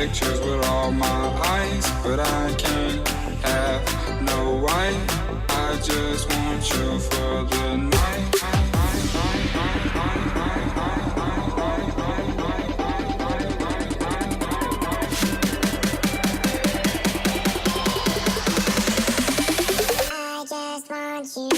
pictures with all my eyes, but I can't have no white. I just want you for the night. I just want you.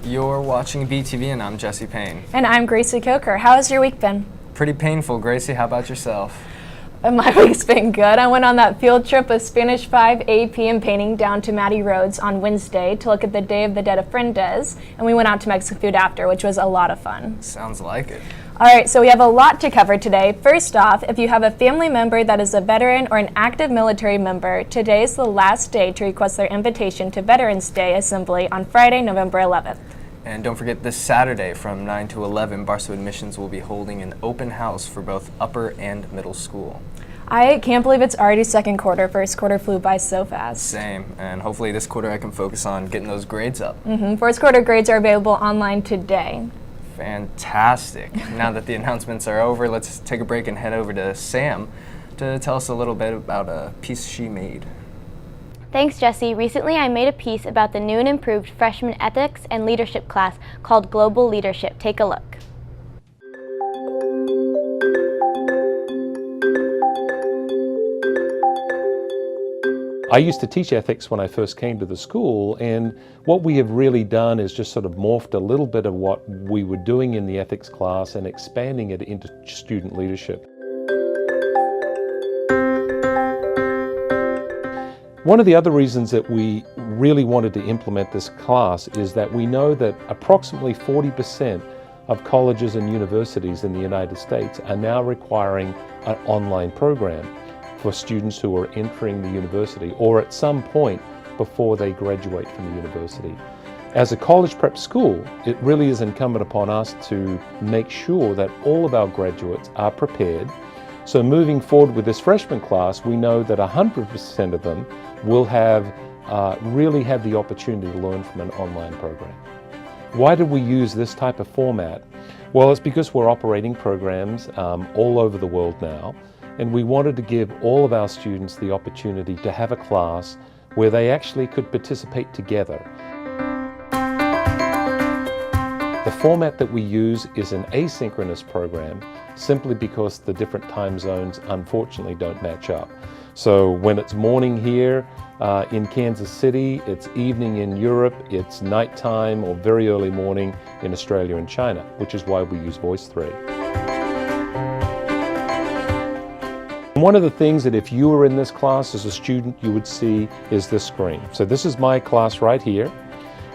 You're watching BTVN. I'm Jesse Payne. And I'm Gracie Coker. How has your week been? Pretty painful, Gracie. How about yourself? My week's been good. I went on that field trip with Spanish 5 AP and painting down to Matty Roads on Wednesday to look at the Day of the Dead of Fuentes, and we went out to Mexican food after, which was a lot of fun. Sounds like it. All right, so we have a lot to cover today. First off, if you have a family member that is a veteran or an active military member, today is the last day to request their invitation to Veterans Day Assembly on Friday, November 11th. And don't forget, this Saturday from 9 to 11, Barstow Admissions will be holding an open house for both upper and middle school. I can't believe it's already second quarter. First quarter flew by so fast. Same, and hopefully this quarter I can focus on getting those grades up. First quarter grades are available online today. Fantastic. Now that the announcements are over, let's take a break and head over to Sam to tell us a little bit about a piece she made. Thanks, Jesse. Recently, I made a piece about the new and improved freshman ethics and leadership class called Global Leadership. Take a look. I used to teach ethics when I first came to the school, and what we have really done is just sort of morphed a little bit of what we were doing in the ethics class and expanding it into student leadership. One of the other reasons that we really wanted to implement this class is that we know that approximately 40% of colleges and universities in the United States are now requiring an online program for students who are entering the university or at some point before they graduate from the university. As a college prep school, it really is incumbent upon us to make sure that all of our graduates are prepared. So moving forward with this freshman class, we know that 100% of them will really have the opportunity to learn from an online program. Why did we use this type of format? Well, it's because we're operating programs all over the world now, and we wanted to give all of our students the opportunity to have a class where they actually could participate together. The format that we use is an asynchronous program simply because the different time zones unfortunately don't match up. So when it's morning here in Kansas City, it's evening in Europe, it's nighttime or very early morning in Australia and China, which is why we use VoiceThread. One of the things that if you were in this class as a student you would see is this screen. So this is my class right here.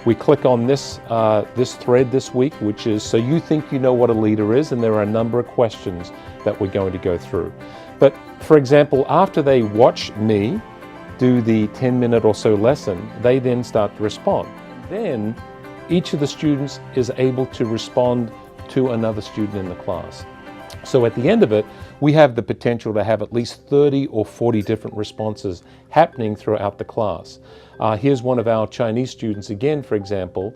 We click on this thread this week, which is so you think you know what a leader is, and there are a number of questions that we're going to go through. But for example, after they watch me do the 10-minute or so lesson, they then start to respond. Then each of the students is able to respond to another student in the class. So at the end of it, we have the potential to have at least 30 or 40 different responses happening throughout the class. Here's one of our Chinese students again, for example,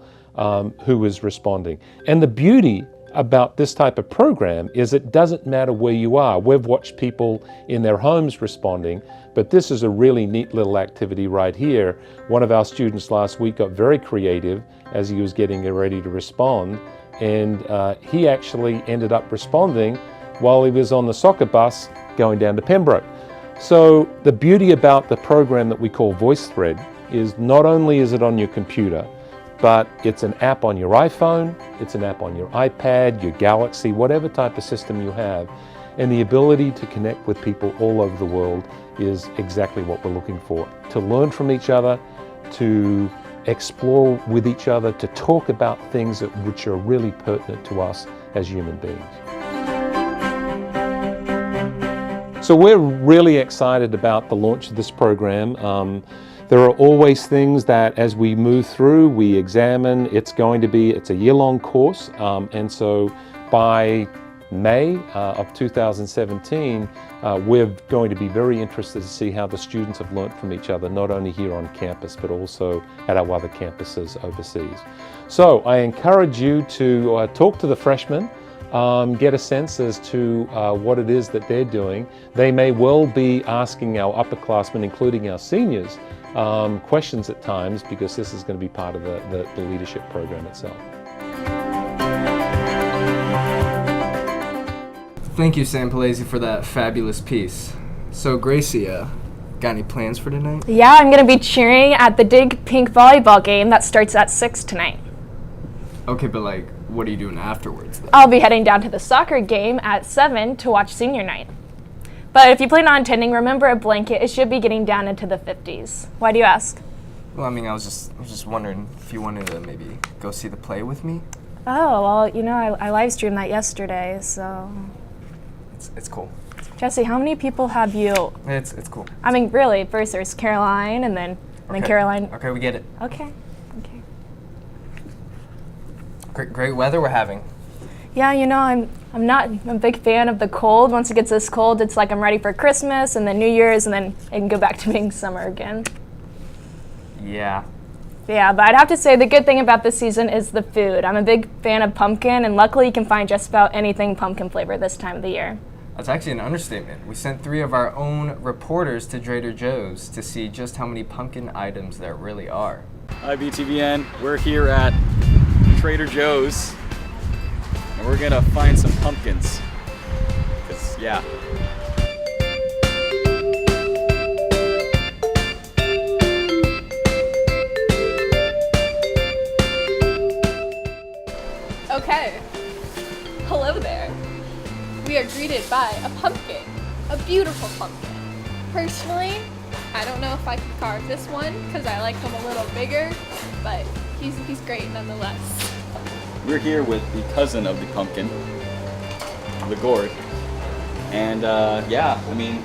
who is responding. And the beauty about this type of program is it doesn't matter where you are. We've watched people in their homes responding, but this is a really neat little activity right here. One of our students last week got very creative as he was getting ready to respond, and he actually ended up responding while he was on the soccer bus going down to Pembroke. So the beauty about the program that we call VoiceThread is not only is it on your computer, but it's an app on your iPhone, it's an app on your iPad, your Galaxy, whatever type of system you have. And the ability to connect with people all over the world is exactly what we're looking for. To learn from each other, to explore with each other, to talk about things which are really pertinent to us as human beings. So we're really excited about the launch of this program. There are always things that as we move through, we examine. It's a year-long course, and so by May of 2017, we're going to be very interested to see how the students have learnt from each other, not only here on campus, but also at our other campuses overseas. So I encourage you to talk to the freshmen, get a sense as to what it is that they're doing. They may well be asking our upperclassmen, including our seniors, questions at times, because this is going to be part of the leadership program itself. Thank you, Sam Palese, for that fabulous piece. So, Gracie, got any plans for tonight? Yeah, I'm going to be cheering at the Dig Pink volleyball game that starts at 6 tonight. Okay, but like, what are you doing afterwards, though? I'll be heading down to the soccer game at 7 to watch senior night. But if you plan on attending, remember a blanket. It should be getting down into the 50s. Why do you ask? Well, I mean, I was just wondering if you wanted to maybe go see the play with me. Oh, well, you know, I live streamed that yesterday, so... It's cool. Jesse, how many people have you? It's cool. I mean, really, first there's Caroline, and then Caroline. Okay, we get it. Okay. Great weather we're having. Yeah, you know, I'm a big fan of the cold. Once it gets this cold, it's like I'm ready for Christmas and then New Year's, and then it can go back to being summer again. Yeah. Yeah, but I'd have to say the good thing about this season is the food. I'm a big fan of pumpkin, and luckily you can find just about anything pumpkin flavor this time of the year. That's actually an understatement. We sent 3 of our own reporters to Trader Joe's to see just how many pumpkin items there really are. Hi BTVN, we're here at Trader Joe's and we're gonna find some pumpkins, 'cause yeah. Okay, hello there. We are greeted by a pumpkin, a beautiful pumpkin. Personally, I don't know if I could carve this one because I like them a little bigger, but he's great nonetheless. We're here with the cousin of the pumpkin, the gourd, and yeah, I mean,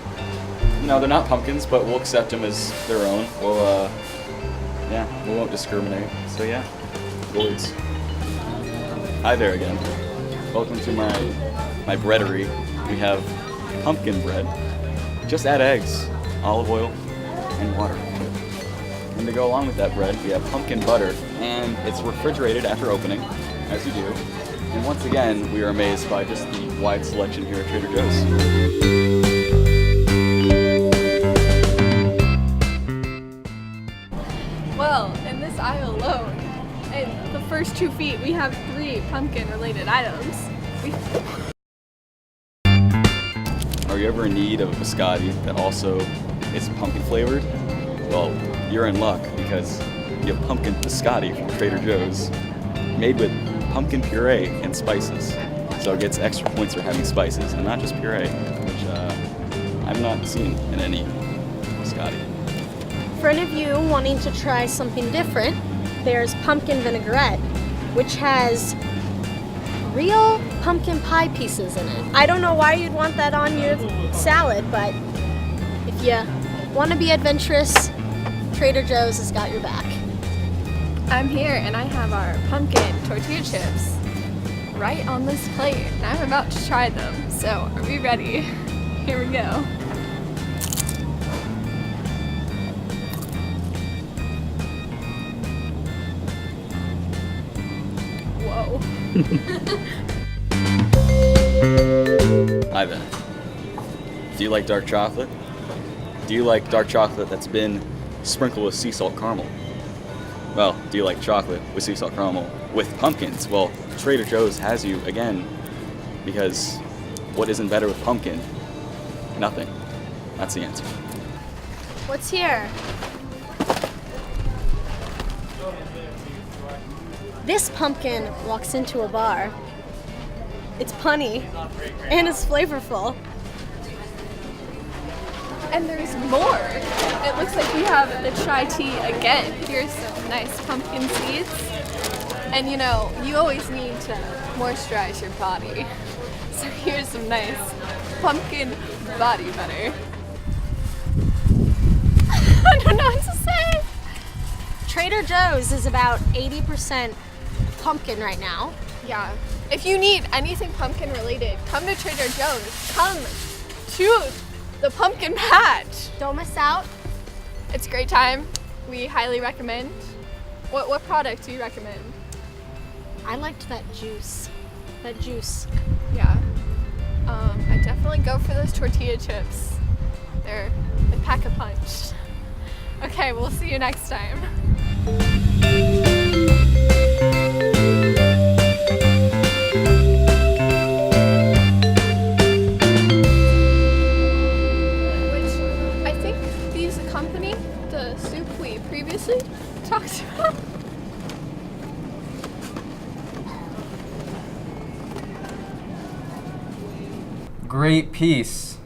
you know, they're not pumpkins, but we'll accept them as their own. We'll, yeah, we won't discriminate. So yeah, gourds. Hi there again. Welcome to my breadery. We have pumpkin bread. Just add eggs, olive oil, and water. And to go along with that bread, we have pumpkin butter, and it's refrigerated after opening, as you do. And once again, we are amazed by just the wide selection here at Trader Joe's. Well, in this aisle alone, in the first 2 feet, we have 3 pumpkin-related items. Are you ever in need of a biscotti that also is pumpkin flavored? Well, you're in luck because you have pumpkin biscotti from Trader Joe's, made with pumpkin puree and spices. So it gets extra points for having spices and not just puree, which I've not seen in any biscotti. For any of you wanting to try something different, there's pumpkin vinaigrette, which has real pumpkin pie pieces in it. I don't know why you'd want that on your salad, but if you want to be adventurous, Trader Joe's has got your back. I'm here and I have our pumpkin tortilla chips right on this plate, and I'm about to try them. So, are we ready? Here we go. Whoa. Hi there. Do you like dark chocolate? Do you like dark chocolate that's been sprinkled with sea salt caramel? Well, do you like chocolate with sea salt caramel with pumpkins? Well, Trader Joe's has you again, because what isn't better with pumpkin? Nothing. That's the answer. What's here? This pumpkin walks into a bar. It's punny and it's flavorful. And there's more. It looks like we have the chai tea again. Here's some nice pumpkin seeds. And you know, you always need to moisturize your body. So here's some nice pumpkin body butter. I don't know what to say. Trader Joe's is about 80% pumpkin right now. Yeah. If you need anything pumpkin related, come to Trader Joe's. Come to the pumpkin patch. Don't miss out. It's a great time. We highly recommend. What product do you recommend? I liked that juice. That juice. Yeah. I definitely go for those tortilla chips. They pack a punch. Okay, we'll see you next time. Which I think these accompany the soup we previously talked about. Great piece.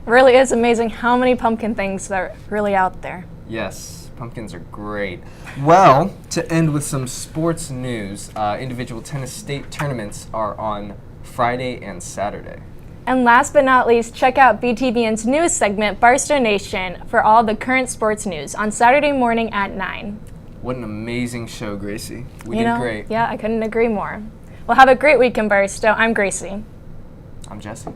Really is amazing how many pumpkin things are really out there. Yes, pumpkins are great. Well, to end with some sports news, individual tennis state tournaments are on Friday and Saturday. And last but not least, check out BTVN's news segment, Barstow Nation, for all the current sports news on Saturday morning at 9. What an amazing show, Gracie. We You did know, great. Yeah, I couldn't agree more. Well, have a great week in Barstow. I'm Gracie. I'm Jesse.